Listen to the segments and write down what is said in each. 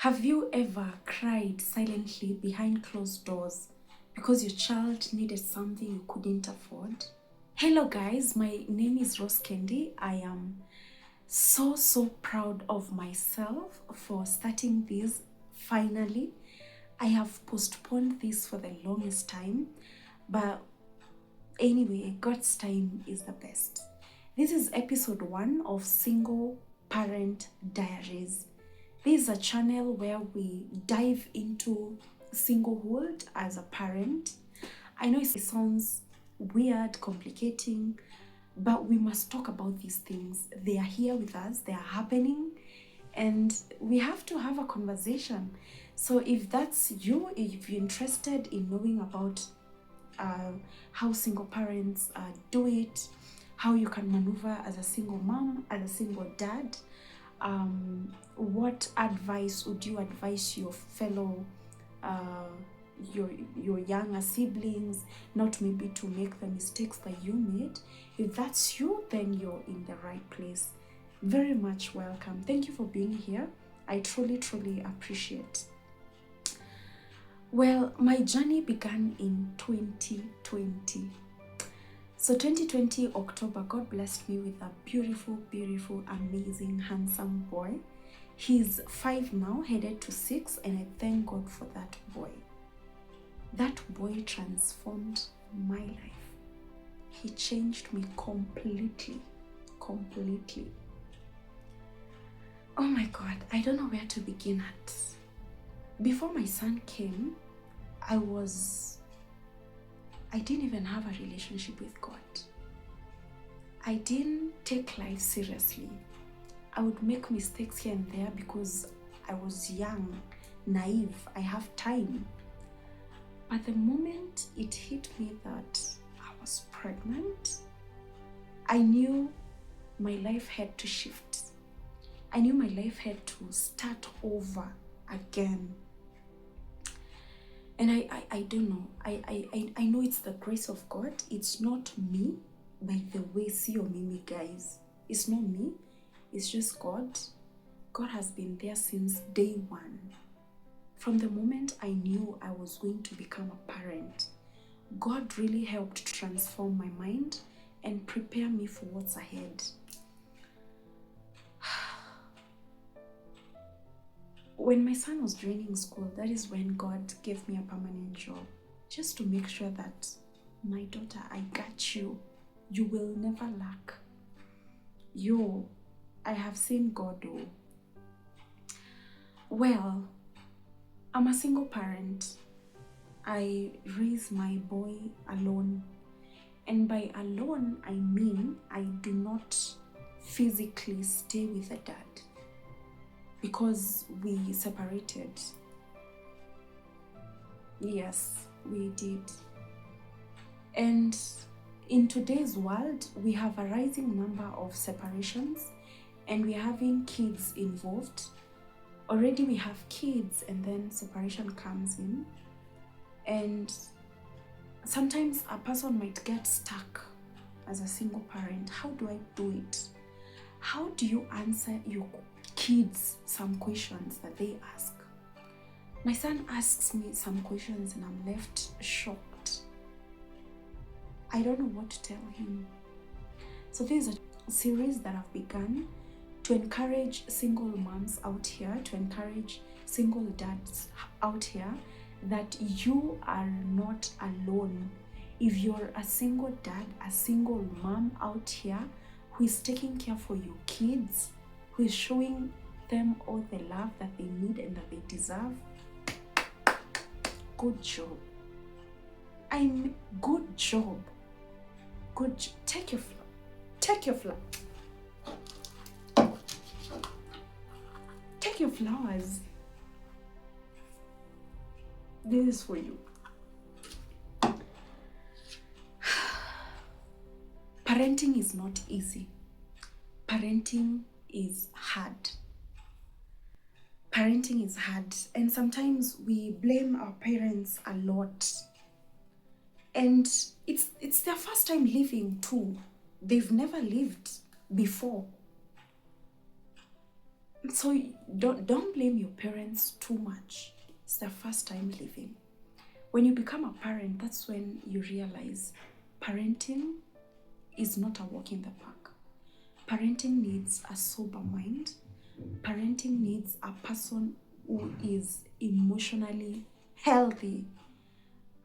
Have you ever cried silently behind closed doors because your child needed something you couldn't afford? Hello guys, my name is Rose Candy. I am so proud of myself for starting this finally. I have postponed this for the longest time, but anyway, God's time is the best. This is episode 1 of Single Parent Diaries. This is a channel where we dive into singlehood as a parent. I know it sounds weird, complicating, but we must talk about these things. They are here with us, they are happening, and we have to have a conversation. So if that's you, if you're interested in knowing about how single parents do it, how you can maneuver as a single mom, as a single dad, what advice would you advise your fellow your younger siblings, not maybe to make the mistakes that you made? If that's you, then you're in the right place. Very much welcome. Thank you for being here. I truly appreciate. Well, my journey began in 2020. So 2020 October, God blessed me with a beautiful, amazing, handsome boy. He's 5 now, headed to 6, and I thank God for that boy. That boy transformed my life. He changed me completely. Oh my God, I don't know where to begin at. Before my son came, I didn't even have a relationship with God. I didn't take life seriously. I would make mistakes here and there because I was young, naive, I have time. But the moment it hit me that I was pregnant, I knew my life had to shift. I knew my life had to start over again. And I don't know. I know it's the grace of God. It's not me, by the way, see or me, guys. It's not me. It's just God. God has been there since day one. From the moment I knew I was going to become a parent, God really helped transform my mind and prepare me for what's ahead. When my son was joining school, that is when God gave me a permanent job, just to make sure that, my daughter, I got you. You will never lack. I have seen God do. Well, I'm a single parent. I raise my boy alone. And by alone, I mean I do not physically stay with a dad, because we separated. Yes, we did. And in today's world, we have a rising number of separations, and we're having kids involved. Already we have kids, and then separation comes in. And sometimes a person might get stuck as a single parent. How do I do it? How do you answer your kids some questions that they ask? My son asks me some questions and I'm left shocked. I don't know what to tell him. So this is a series that I've begun to encourage single moms out here, to encourage single dads out here, that you are not alone. If you're a single dad, a single mom out here who is taking care for your kids, who is showing them all the love that they need and that they deserve, good job. Good job. Take your flower. Take your flowers. This is for you. Parenting is not easy. Parenting is hard. Parenting is hard, and sometimes we blame our parents a lot. And it's their first time living too. They've never lived before. So don't blame your parents too much. It's their first time living. When you become a parent, that's when you realize parenting is not a walk in the park. Parenting needs a sober mind. Parenting needs a person who is emotionally healthy,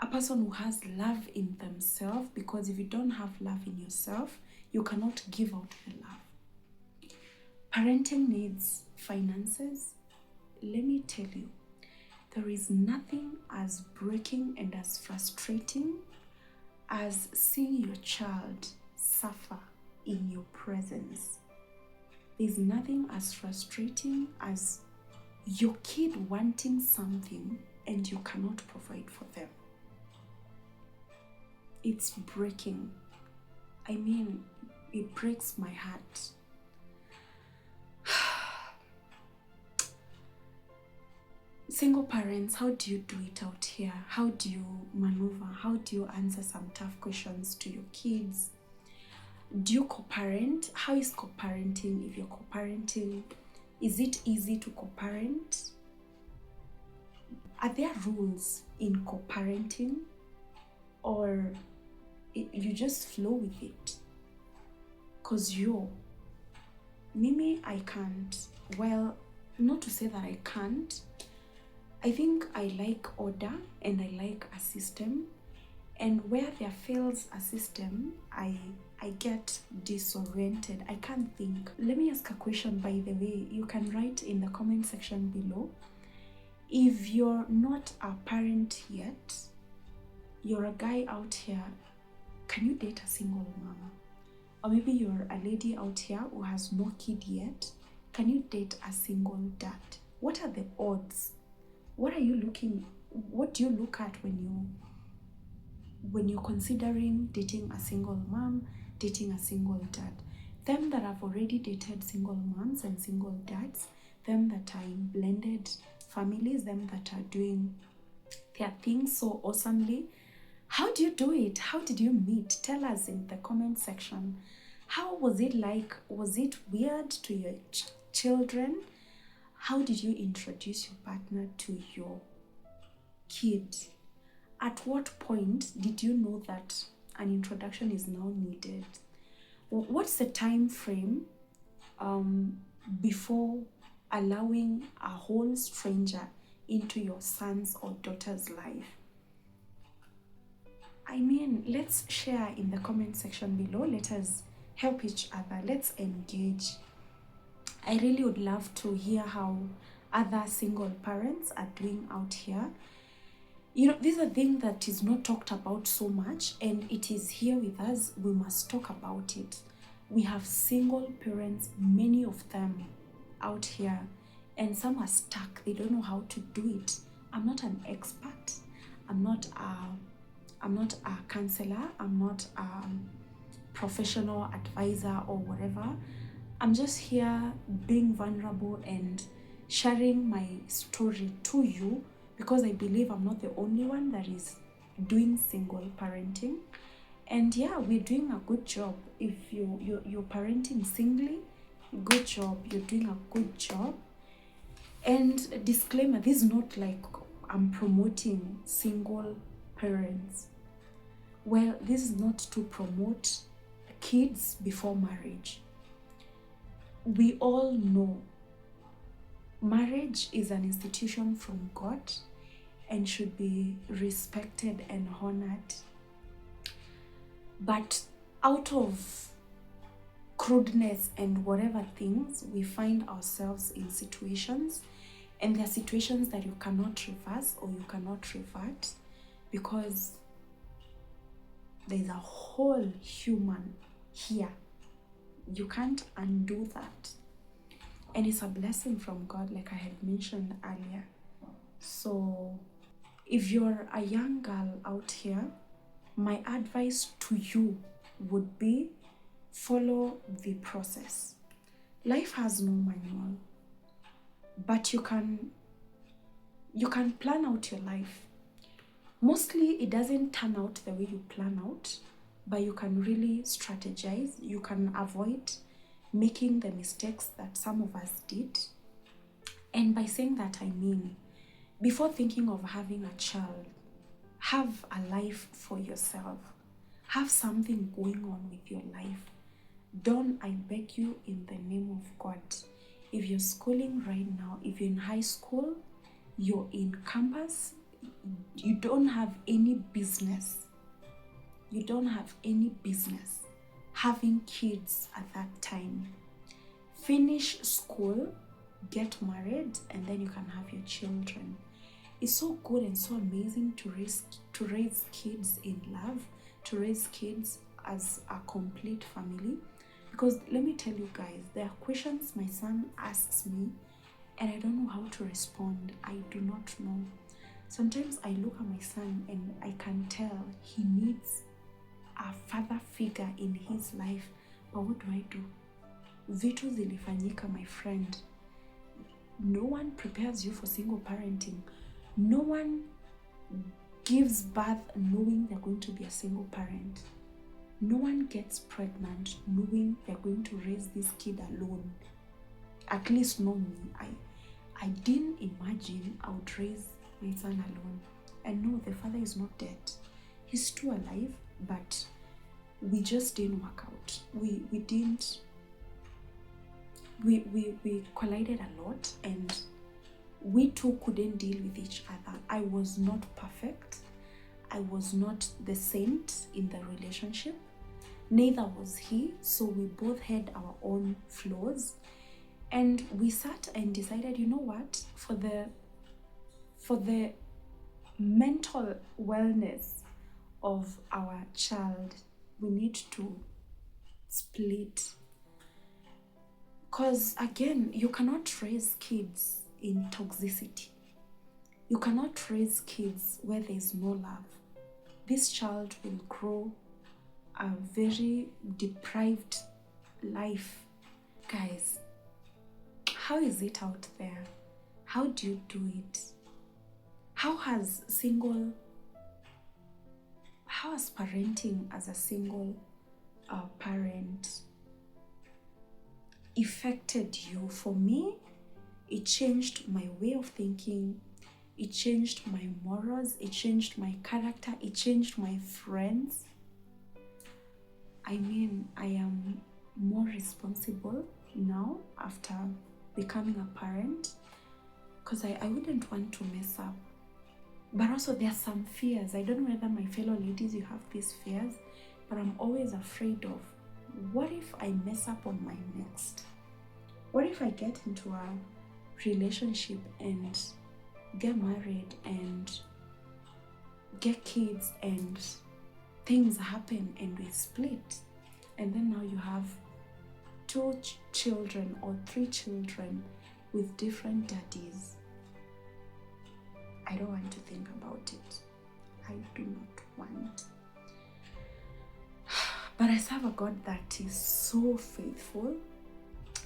a person who has love in themselves, because if you don't have love in yourself, you cannot give out the love. Parenting needs finances. Let me tell you, there is nothing as breaking and as frustrating as seeing your child suffer in your presence. There's nothing as frustrating as your kid wanting something and you cannot provide for them. It's breaking. I mean, it breaks my heart. Single parents, how do you do it out here? How do you maneuver? How do you answer some tough questions to your kids? Do you co-parent? How is co-parenting? If you're co-parenting, is it easy to co-parent? Are there rules in co-parenting, or you just flow with it? Because Mimi, I can't. Well, not to say that I can't. I think I like order and I like a system. And where there fails a system, I get disoriented. I can't think. Let me ask a question, by the way. You can write in the comment section below. If you're not a parent yet, you're a guy out here, can you date a single mama? Or maybe you're a lady out here who has no kid yet, can you date a single dad? What are the odds? What do you look at when you're considering dating a single mom, dating a single dad? Them that have already dated single moms and single dads, them that are in blended families, them that are doing their things so awesomely. How do you do it? How did you meet? Tell us in the comment section. How was it like? Was it weird to your children? How did you introduce your partner to your kid? At what point did you know that an introduction is now needed? What's the time frame before allowing a whole stranger into your son's or daughter's life? I mean, let's share in the comment section below. Let us help each other. Let's engage. I really would love to hear how other single parents are doing out here. You know, these are things that is not talked about so much, and it is here with us. We must talk about it. We have single parents, many of them out here, and some are stuck. They don't know how to do it. I'm not an expert. I'm not a counselor. I'm not a professional advisor or whatever. I'm just here being vulnerable and sharing my story to you, because I believe I'm not the only one that is doing single parenting. And yeah, we're doing a good job. If you're parenting singly, good job. You're doing a good job. And disclaimer, this is not like I'm promoting single parents. Well, this is not to promote kids before marriage. We all know marriage is an institution from God and should be respected and honored. But out of crudeness and whatever things, we find ourselves in situations, and there are situations that you cannot reverse or you cannot revert, because there's a whole human here. You can't undo that. And it's a blessing from God, like I had mentioned earlier. So if you're a young girl out here, my advice to you would be follow the process. Life has no manual, but you can plan out your life. Mostly it doesn't turn out the way you plan out, but you can really strategize. You can avoid making the mistakes that some of us did. And by saying that, I mean, before thinking of having a child, have a life for yourself. Have something going on with your life. Don't, I beg you, in the name of God, if you're schooling right now, if you're in high school, you're in campus, you don't have any business. You don't have any business having kids at that time. Finish school, get married, and then you can have your children. It's so good and so amazing to raise kids in love, to raise kids as a complete family. Because let me tell you guys, there are questions my son asks me and I don't know how to respond. I do not know. Sometimes I look at my son and I can tell he needs a father figure in his life. But what do? Vitu zilifanyika, my friend. No one prepares you for single parenting. No one gives birth knowing they're going to be a single parent. No one gets pregnant knowing they're going to raise this kid alone. At least not me. I didn't imagine I would raise my son alone. And no, the father is not dead. He's still alive, but we just didn't work out. We collided a lot, and we two couldn't deal with each other. I was not perfect. I was not the saint in the relationship. Neither was he. So we both had our own flaws. And we sat and decided, you know what? For the mental wellness of our child, we need to split. Because again, you cannot raise kids in toxicity. You cannot raise kids where there is no love. This child will grow a very deprived life. Guys, how is it out there? How do you do it? How has parenting as a single parent affected you? For me, it changed my way of thinking. It changed my morals. It changed my character. It changed my friends. I mean, I am more responsible now after becoming a parent, because I wouldn't want to mess up. But also there are some fears. I don't know whether my fellow ladies, you have these fears, but I'm always afraid of, what if I mess up on my next? What if I get into a relationship and get married and get kids and things happen and we split, and then now you have two children or three children with different daddies? I don't want to think about it. I do not want. But I serve a God that is so faithful.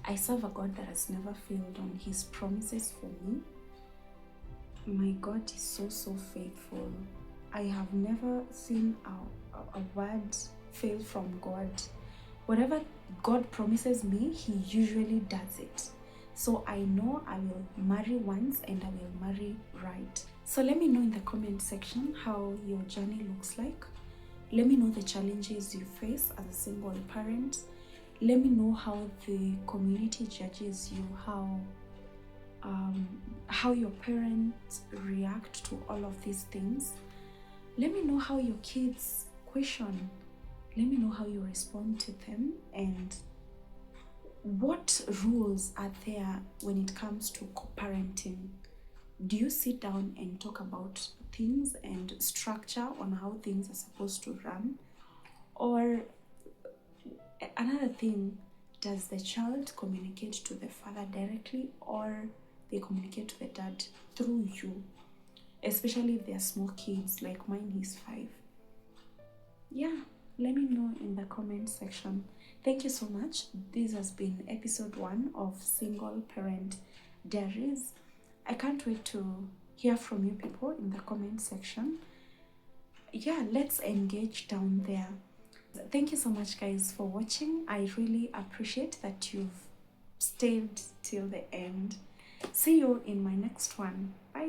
I serve a God that has never failed on his promises for me. My God is so faithful. I have never seen a word fail from God. Whatever God promises me, he usually does it. So I know I will marry once and I will marry right. So let me know in the comment section how your journey looks like. Let me know the challenges you face as a single parent. Let me know how the community judges you, how your parents react to all of these things. Let me know how your kids question. Let me know how you respond to them, and what rules are there when it comes to co-parenting. Do you sit down and talk about things and structure on how things are supposed to run? Or another thing, does the child communicate to the father directly, or they communicate to the dad through you? Especially if they're small kids, like mine, he's 5. Yeah, let me know in the comment section. Thank you so much. This has been episode 1 of Single Parent Diaries. I can't wait to hear from you people in the comment section. Yeah, let's engage down there. Thank you so much, guys, for watching. I really appreciate that you've stayed till the end. See you in my next one. Bye.